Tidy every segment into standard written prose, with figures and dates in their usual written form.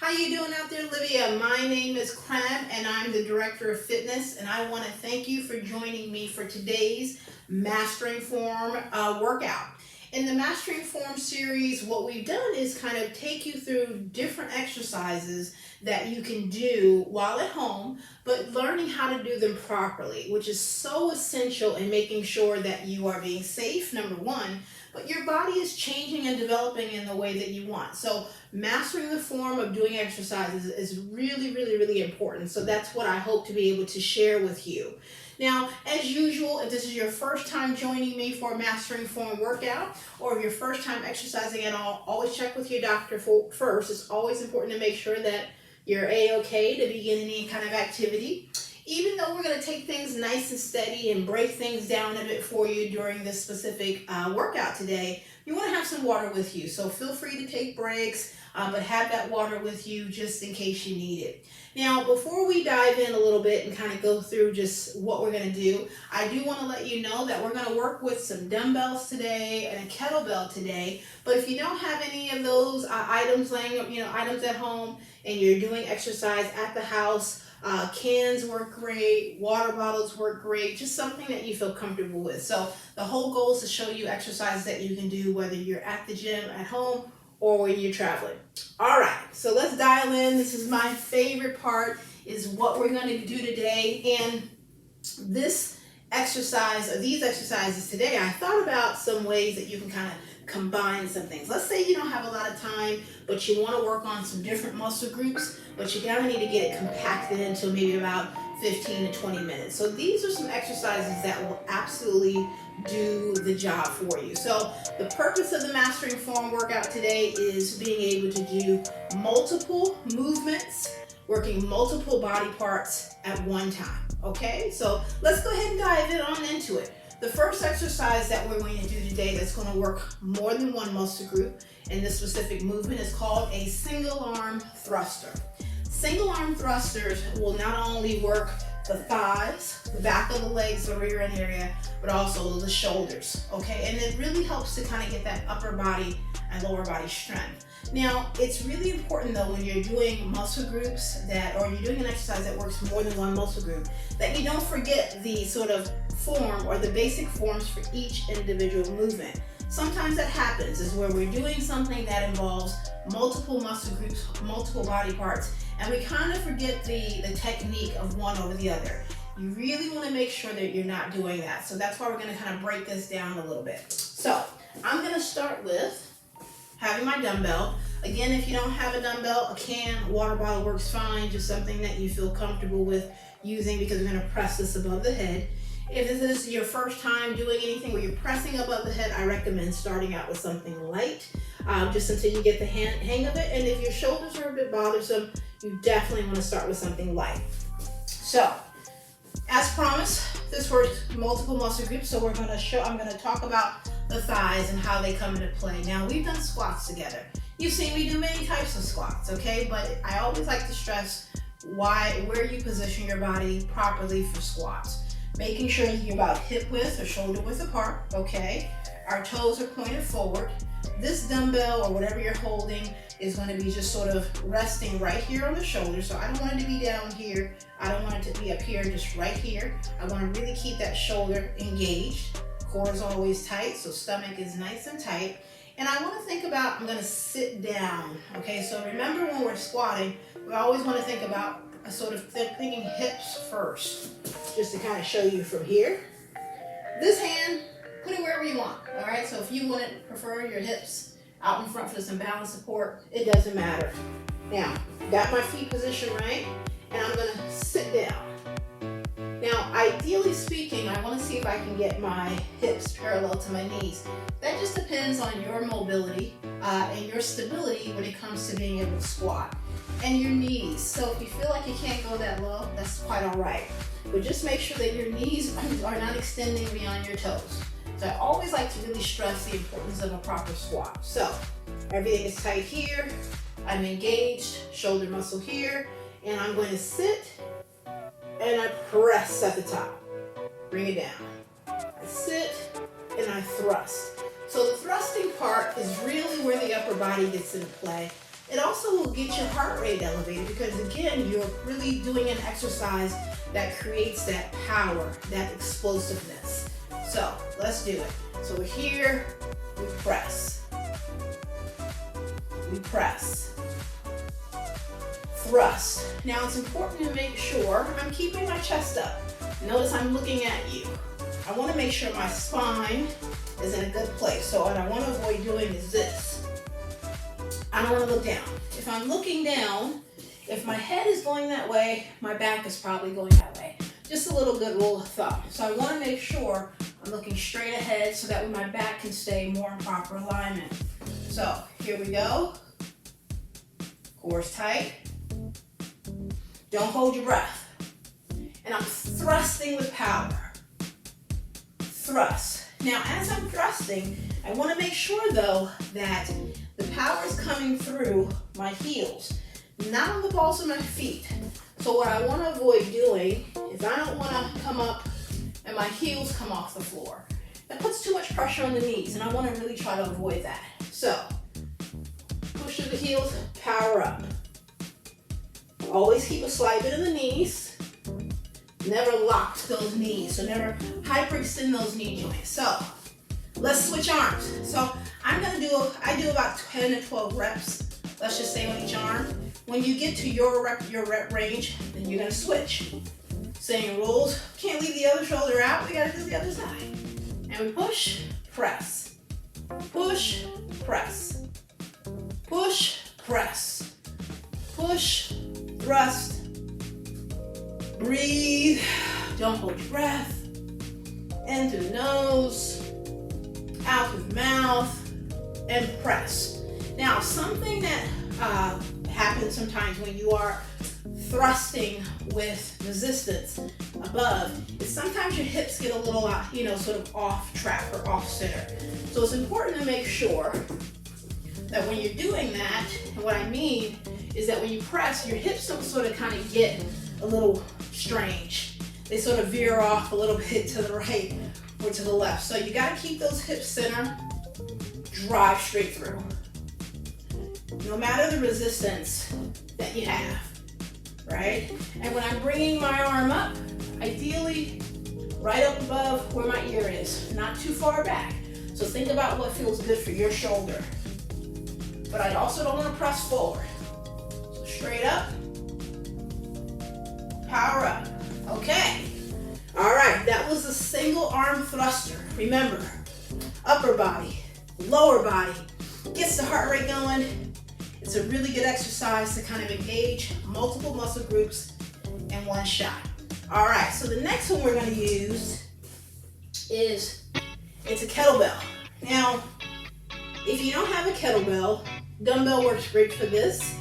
How you doing out there, Olivia? My name is Crab, and I'm the Director of Fitness, and I want to thank you for joining me for today's Mastering Form workout. In the Mastering Form series, what we've done is kind of take you through different exercises that you can do while at home, but learning how to do them properly, which is so essential in making sure that you are being safe, number one, but your body is changing and developing in the way that you want. So mastering the form of doing exercises is really, really, really important. So that's what I hope to be able to share with you. Now, as usual, if this is your first time joining me for a Mastering Form workout, or if your first time exercising at all, always check with your doctor first. It's always important to make sure that you're A-okay to begin any kind of activity. Even though we're going to take things nice and steady and break things down a bit for you during this specific workout today, you want to have some water with you. So feel free to take breaks, but have that water with you just in case you need it. Now, before we dive in a little bit and kind of go through just what we're going to do, I do want to let you know that we're going to work with some dumbbells today and a kettlebell today. But if you don't have any of those items items at home, and you're doing exercise at the house, cans work great, water bottles work great, just something that you feel comfortable with. So the whole goal is to show you exercises that you can do whether you're at the gym, at home, or when you're traveling. All right, so let's dial in. This is my favorite part, is what we're going to do today. And this exercise, or these exercises today, I thought about some ways that you can kind of combine some things. Let's say you don't have a lot of time, but you want to work on some different muscle groups, but you gotta need to get it compacted into maybe about 15 to 20 minutes. So these are some exercises that will absolutely do the job for you. So the purpose of the Mastering Form workout today is being able to do multiple movements, working multiple body parts at one time. Okay, so let's go ahead and dive into it. The first exercise that we're going to do today that's going to work more than one muscle group in this specific movement is called a single arm thruster. Single arm thrusters will not only work the thighs, the back of the legs, the rear end area, but also the shoulders, okay? And it really helps to kind of get that upper body and lower body strength. Now, it's really important though when you're doing muscle groups or you're doing an exercise that works more than one muscle group, that you don't forget the sort of form or the basic forms for each individual movement. Sometimes that happens is where we're doing something that involves multiple muscle groups, multiple body parts, and we kind of forget the technique of one over the other. You really want to make sure that you're not doing that. So that's why we're going to kind of break this down a little bit. So I'm going to start with having my dumbbell. Again, if you don't have a dumbbell, a can, water bottle works fine, just something that you feel comfortable with using, because we're going to press this above the head. If this is your first time doing anything where you're pressing above the head, I recommend starting out with something light, just until you get the hang of it. And if your shoulders are a bit bothersome, you definitely want to start with something light. So, as promised, this works multiple muscle groups, so I'm going to talk about the thighs and how they come into play. Now, we've done squats together. You've seen me do many types of squats, okay? But I always like to stress where you position your body properly for squats. Making sure you're about hip width or shoulder width apart, okay? Our toes are pointed forward. This dumbbell or whatever you're holding is going to be just sort of resting right here on the shoulder. So I don't want it to be down here. I don't want it to be up here, just right here. I want to really keep that shoulder engaged. Core is always tight, so stomach is nice and tight. And I want to think about, I'm going to sit down, okay? So remember when we're squatting, we always want to think about sort of thinking hips first, just to kind of show you from here. This hand, put it wherever you want, all right? So if you prefer your hips out in front for some balance support, it doesn't matter. Now, got my feet positioned right, and I'm gonna sit down. Now, ideally speaking, I wanna see if I can get my hips parallel to my knees. That just depends on your mobility and your stability when it comes to being able to squat. And your knees. So if you feel like you can't go that low, that's quite all right. But just make sure that your knees are not extending beyond your toes. So I always like to really stress the importance of a proper squat. So everything is tight here. I'm engaged, shoulder muscle here, and I'm going to sit and I press at the top. Bring it down. I sit and I thrust. So the thrusting part is really where the upper body gets into play. It also will get your heart rate elevated because again, you're really doing an exercise that creates that power, that explosiveness. So let's do it. So we're here, we press. We press. Thrust. Now it's important to make sure I'm keeping my chest up. Notice I'm looking at you. I want to make sure my spine is in a good place. So what I want to avoid doing is this. I don't want to look down. If I'm looking down, if my head is going that way, my back is probably going that way. Just a little good rule of thumb. So I want to make sure I'm looking straight ahead so that way my back can stay more in proper alignment. So here we go. Core's tight. Don't hold your breath. And I'm thrusting with power. Thrust. Now as I'm thrusting, I want to make sure though that the power is coming through my heels, not on the balls of my feet. So what I want to avoid doing is I don't want to come up and my heels come off the floor. That puts too much pressure on the knees and I want to really try to avoid that. So push through the heels, power up. Always keep a slight bit of the knees. Never lock those knees, so never hyperextend those knee joints. So let's switch arms. So I do about 10 to 12 reps, let's just say on each arm. When you get to your rep range, then you're gonna switch. Same rules, can't leave the other shoulder out, we gotta do the other side. And we push, press, push, press, push, press, push, thrust, breathe, don't hold your breath, in through the nose, out through the mouth, and press. Now, something that happens sometimes when you are thrusting with resistance above is sometimes your hips get a little, sort of off track or off center. So it's important to make sure that when you're doing that, and what I mean is that when you press, your hips don't sort of kind of get a little strange. They sort of veer off a little bit to the right or to the left. So you got to keep those hips center, drive straight through. No matter the resistance that you have, right? And when I'm bringing my arm up, ideally right up above where my ear is, not too far back. So think about what feels good for your shoulder. But I also don't want to press forward. So straight up, power up. Okay. All right, that was a single arm thruster. Remember, upper body, lower body, gets the heart rate going. It's a really good exercise to kind of engage multiple muscle groups in one shot. All right, so the next one we're going to use it's a kettlebell. Now, if you don't have a kettlebell, dumbbell works great for this.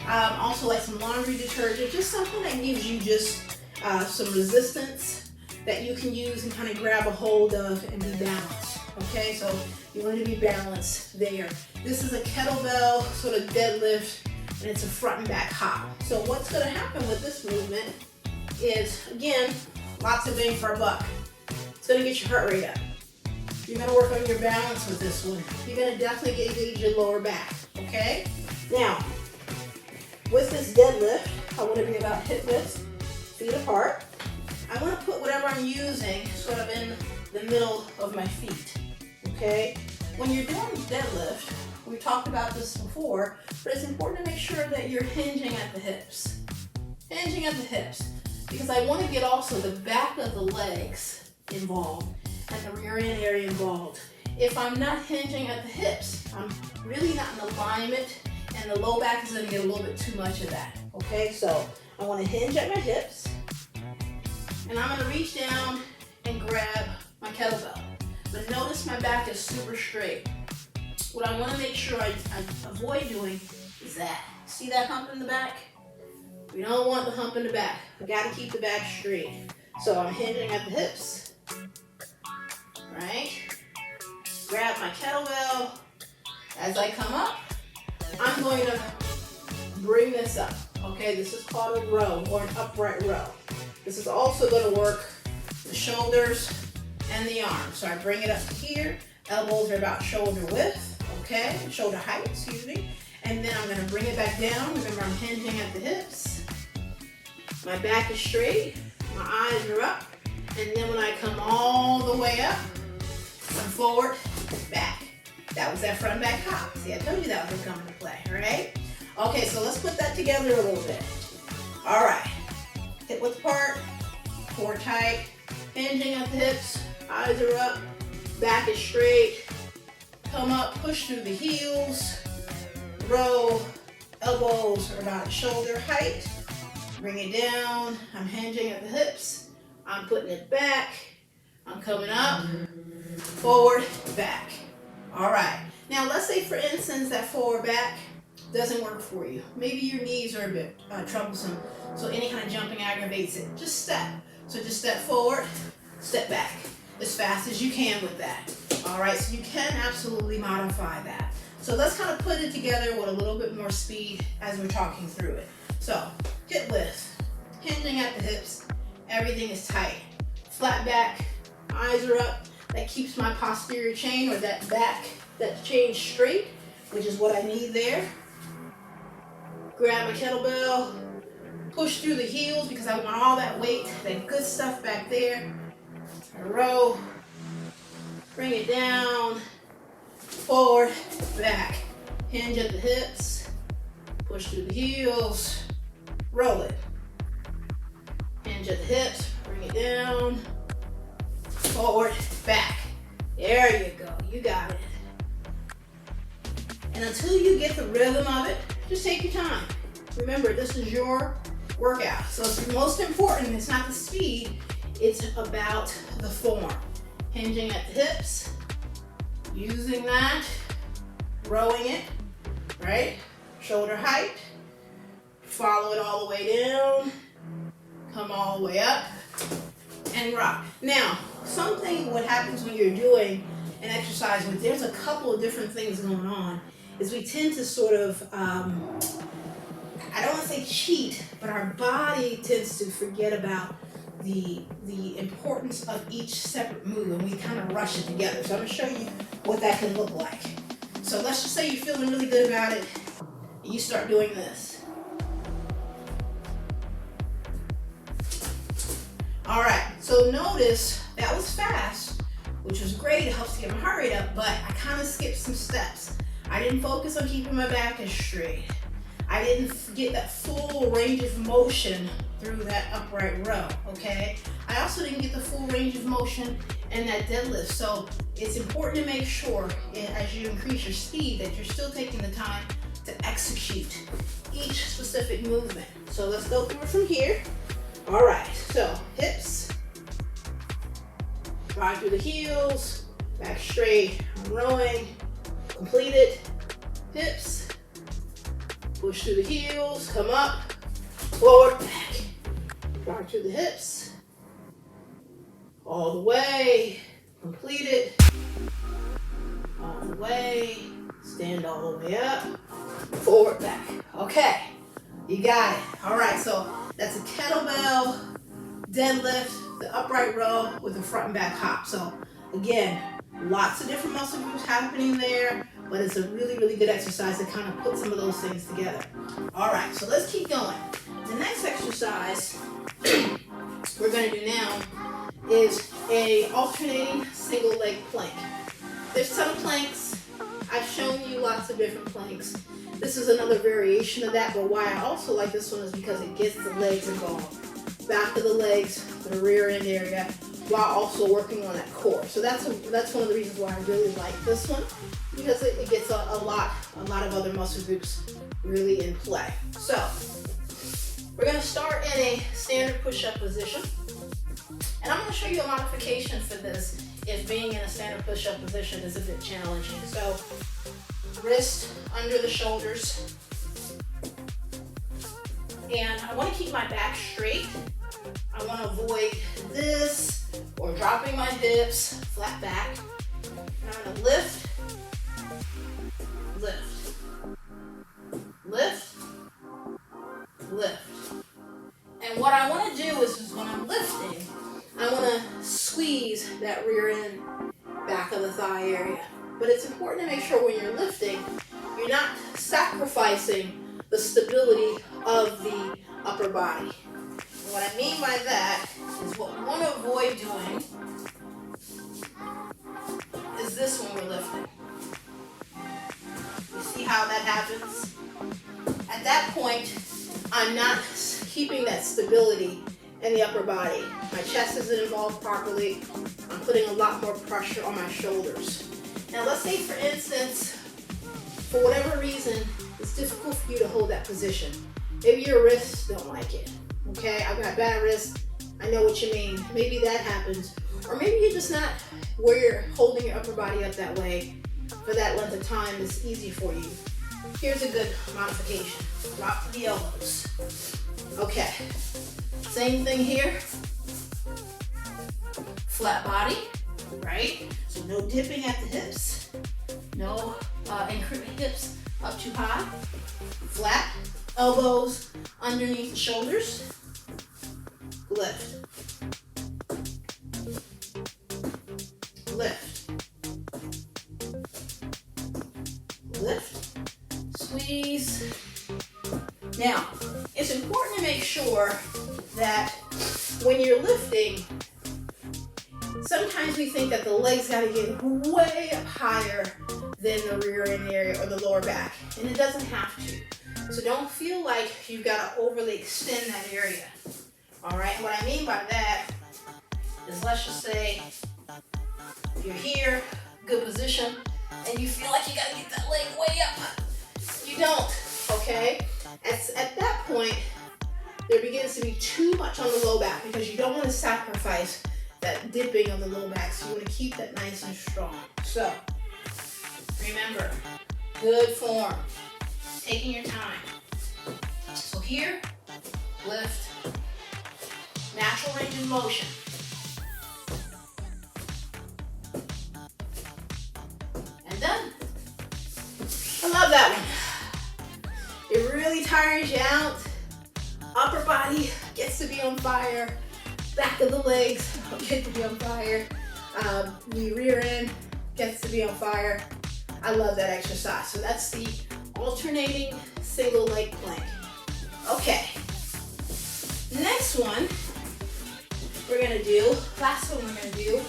Also like some laundry detergent, just something that gives you just some resistance that you can use and kind of grab a hold of and be balanced. Okay, so you want to be balanced there. This is a kettlebell sort of deadlift, and it's a front and back hop. So what's going to happen with this movement is, again, lots of bang for a buck. It's going to get your heart rate up. You're going to work on your balance with this one. You're going to definitely engage your lower back, okay? Now, with this deadlift, I want to be about hip width, feet apart. I want to put whatever I'm using sort of in the middle of my feet, okay? When you're doing deadlift, we talked about this before, but it's important to make sure that you're hinging at the hips. Hinging at the hips, because I want to get also the back of the legs involved and the rear end area involved. If I'm not hinging at the hips, I'm really not in alignment, and the low back is going to get a little bit too much of that, okay? So I want to hinge at my hips, and I'm going to reach down and grab my kettlebell. But notice my back is super straight. What I want to make sure I avoid doing is that. See that hump in the back? We don't want the hump in the back. We got to keep the back straight. So I'm hinging at the hips, right? Grab my kettlebell. As I come up, I'm going to bring this up. Okay, this is called a row or an upright row. This is also going to work the shoulders and the arms. So I bring it up to here. Elbows are about shoulder width, okay? Shoulder height, excuse me. And then I'm gonna bring it back down. Remember, I'm hinging at the hips. My back is straight, my eyes are up. And then when I come all the way up, come forward, back. That was that front back hop. See, I told you that was gonna come into play, all right? Okay, so let's put that together a little bit. All right, hip width apart, core tight, hinging at the hips, eyes are up, back is straight, come up, push through the heels, row, elbows are about shoulder height, bring it down, I'm hinging at the hips, I'm putting it back, I'm coming up, forward, back. All right, now let's say for instance that forward back doesn't work for you. Maybe your knees are a bit troublesome, so any kind of jumping aggravates it. Just step. So just step forward, step back as fast as you can with that. All right, so you can absolutely modify that. So let's kind of put it together with a little bit more speed as we're talking through it. So hip width, hinging at the hips, everything is tight. Flat back, eyes are up. That keeps my posterior chain or that back, that chain straight, which is what I need there. Grab my kettlebell, push through the heels because I want all that weight, that good stuff back there. I row, bring it down, forward, back. Hinge at the hips, push through the heels, roll it. Hinge at the hips, bring it down, forward, back. There you go, you got it. And until you get the rhythm of it, just take your time. Remember, this is your workout. So it's most important, it's not the speed, it's about the form. Hinging at the hips, using that, rowing it, right? Shoulder height, follow it all the way down, come all the way up, and rock. Now, what happens when you're doing an exercise where there's a couple of different things going on is we tend to sort of, I don't want to say cheat, but our body tends to forget about the importance of each separate move, and we kind of rush it together. So I'm going to show you what that can look like. So let's just say you're feeling really good about it, and you start doing this. All right, so notice that was fast, which was great. It helps to get my heart rate up, but I kind of skipped some steps. I didn't focus on keeping my back as straight. I didn't get that full range of motion through that upright row, okay? I also didn't get the full range of motion in that deadlift. So it's important to make sure as you increase your speed that you're still taking the time to execute each specific movement. So let's go through it from here. All right, so hips, ride through the heels, back straight, I'm rowing, complete it, hips, push through the heels, come up, forward, back, ride through the hips, all the way, complete it, all the way, stand all the way up, forward, back. Okay, you got it. All right, so that's a kettlebell deadlift, the upright row with the front and back hop. So again, lots of different muscle groups happening there, but it's a really, really good exercise to kind of put some of those things together. All right, so let's keep going. The next exercise we're going to do now is a alternating single leg plank. There's a ton of planks. I've shown you lots of different planks. This is another variation of that, but why I also like this one is because it gets the legs involved. Back of the legs, the rear end area, while also working on that core. So that's one of the reasons why I really like this one, because it gets a lot of other muscle groups really in play. So we're going to start in a standard push-up position, and I'm going to show you a modification for this if being in a standard push-up position is a bit challenging. So wrist under the shoulders, and I want to keep my back straight. I want to avoid this or dropping my hips, flat back. And I'm going to lift, lift, lift, lift. And what I want to do is when I'm lifting, I want to squeeze that rear end, back of the thigh area. But it's important to make sure when you're lifting, you're not sacrificing the stability of the upper body. And what I mean by that is what we want to avoid doing is this when we're lifting. You see how that happens? At that point, I'm not keeping that stability in the upper body. My chest isn't involved properly. I'm putting a lot more pressure on my shoulders. Now let's say, for instance, for whatever reason, it's difficult for you to hold that position. Maybe your wrists don't like it. Okay, I've got bad wrists. I know what you mean. Maybe that happens. Or maybe you're just not where you're holding your upper body up that way for that length of time. It's easy for you. Here's a good modification. Drop the elbows. Okay. Same thing here. Flat body, right? So no dipping at the hips. No increment hips up too high. Flat. Elbows underneath the shoulders. Lift. Lift. Lift. Squeeze. Now, it's important to make sure that when you're lifting, sometimes we think that the legs got to get way up higher than the rear end area or the lower back, and it doesn't have to. So don't feel like you've got to overly extend that area. All right, what I mean by that is, let's just say you're here, good position, and you feel like you got to get that leg way up. You don't, okay? At that point, there begins to be too much on the low back because you don't want to sacrifice that dipping of the low back. So you want to keep that nice and strong. So remember, good form, taking your time. So here, lift, natural range of motion. And done. I love that one. It really tires you out. Upper body gets to be on fire. Back of the legs get to be on fire. The rear end gets to be on fire. I love that exercise. So that's the alternating single leg plank. Okay. Next one we're gonna do, last one we're gonna do,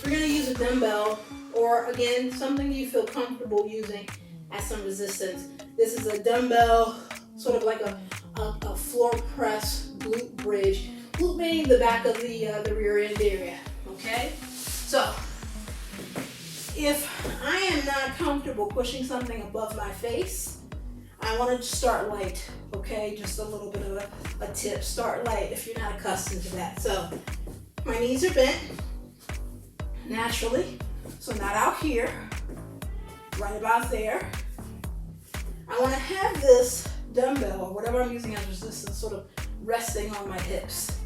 we're gonna use a dumbbell, or again, something you feel comfortable using as some resistance. This is a dumbbell, sort of like a floor press glute bridge. Glute meaning the back of the rear end area, okay? So, if I am not comfortable pushing something above my face, I want to start light, okay? Just a little bit of a tip. Start light if you're not accustomed to that. So, my knees are bent naturally, so not out here, right about there. I want to have this dumbbell, or whatever I'm using as resistance, sort of resting on my hips.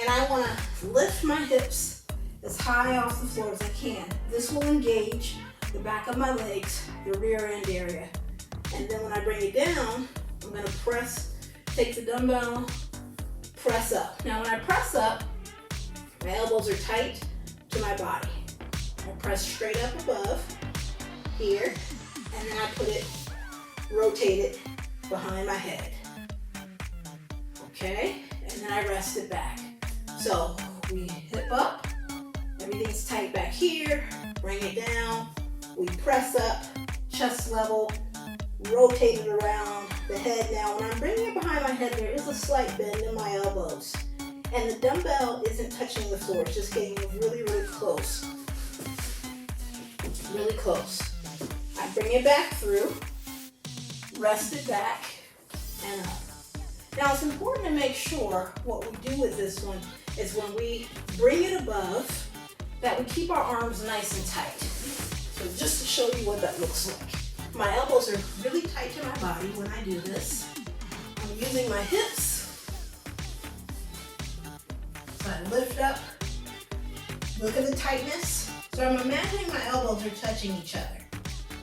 And I want to lift my hips as high off the floor as I can. This will engage the back of my legs, the rear end area. And then when I bring it down, I'm going to press, take the dumbbell, press up. Now when I press up, my elbows are tight to my body. I press straight up above here, and then I put it, rotate it behind my head. Okay, and then I rest it back. So we hip up, everything's tight back here, bring it down, we press up, chest level, rotate it around the head. Now when I'm bringing it behind my head, there is a slight bend in my elbows. And the dumbbell isn't touching the floor, it's just getting really, really close. Really close. I bring it back through, rest it back, and up. Now it's important to make sure what we do with this one is when we bring it above, that we keep our arms nice and tight. So just to show you what that looks like. My elbows are really tight to my body when I do this. I'm using my hips. So I lift up, look at the tightness. So I'm imagining my elbows are touching each other,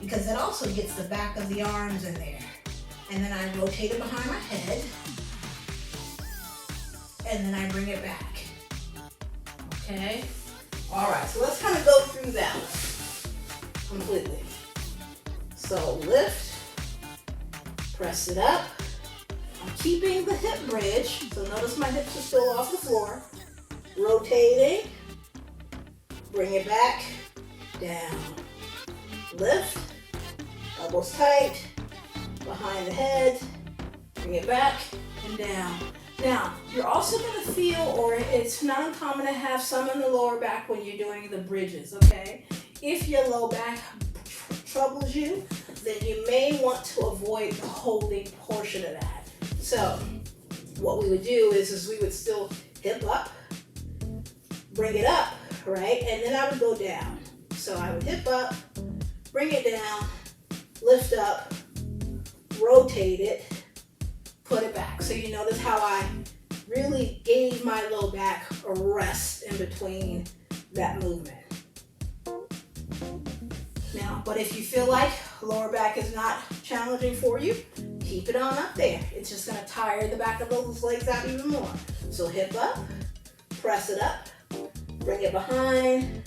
because that also gets the back of the arms in there. And then I rotate it behind my head, and then I bring it back. Okay? All right, so let's kind of go through that completely. So lift, Press it up. I'm keeping the hip bridge, so notice my hips are still off the floor. Rotating. Bring it back, down. Lift. Elbows tight. Behind the head. Bring it back and down. Now, you're also going to feel, or it's not uncommon to have some in the lower back when you're doing the bridges, okay? If your low back troubles you, then you may want to avoid the holding portion of that. So, what we would do is we would still hip up, bring it up, right? And then I would go down. So I would hip up, bring it down, lift up, rotate it, put it back. So you notice how I really gave my low back a rest in between that movement. Now, but if you feel like lower back is not challenging for you, keep it on up there. It's just gonna tire the back of those legs out even more. So hip up, press it up, bring it behind,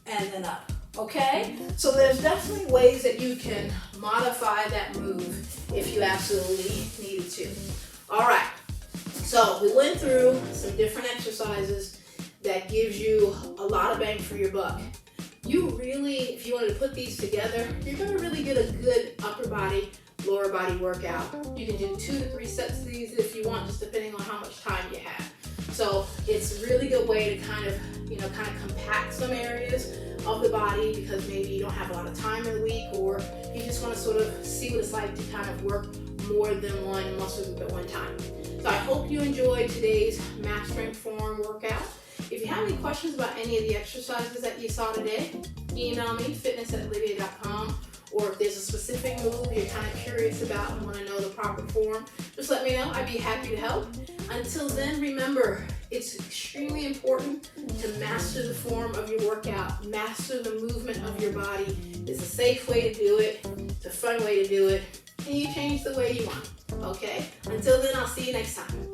and then up, okay? So there's definitely ways that you can modify that move if you absolutely needed to. All right, so we went through some different exercises that gives you a lot of bang for your buck. You really, if you wanted to put these together, you're gonna really get a good upper body, lower body workout. You can do 2 to 3 sets of these if you want, just depending on how much time you have. So it's a really good way to kind of compact some areas of the body because maybe you don't have a lot of time in the week, or you just want to sort of see what it's like to kind of work more than one muscle group at one time. So I hope you enjoyed today's mass strength form workout. If you have any questions about any of the exercises that you saw today, email me, fitness@olivia.com, or if there's a specific move you're kind of curious about and want to know the proper form, just let me know. I'd be happy to help. Until then, remember, it's extremely important to master the form of your workout, master the movement of your body. It's a safe way to do it, it's a fun way to do it, and you change the way you want, okay? Until then, I'll see you next time.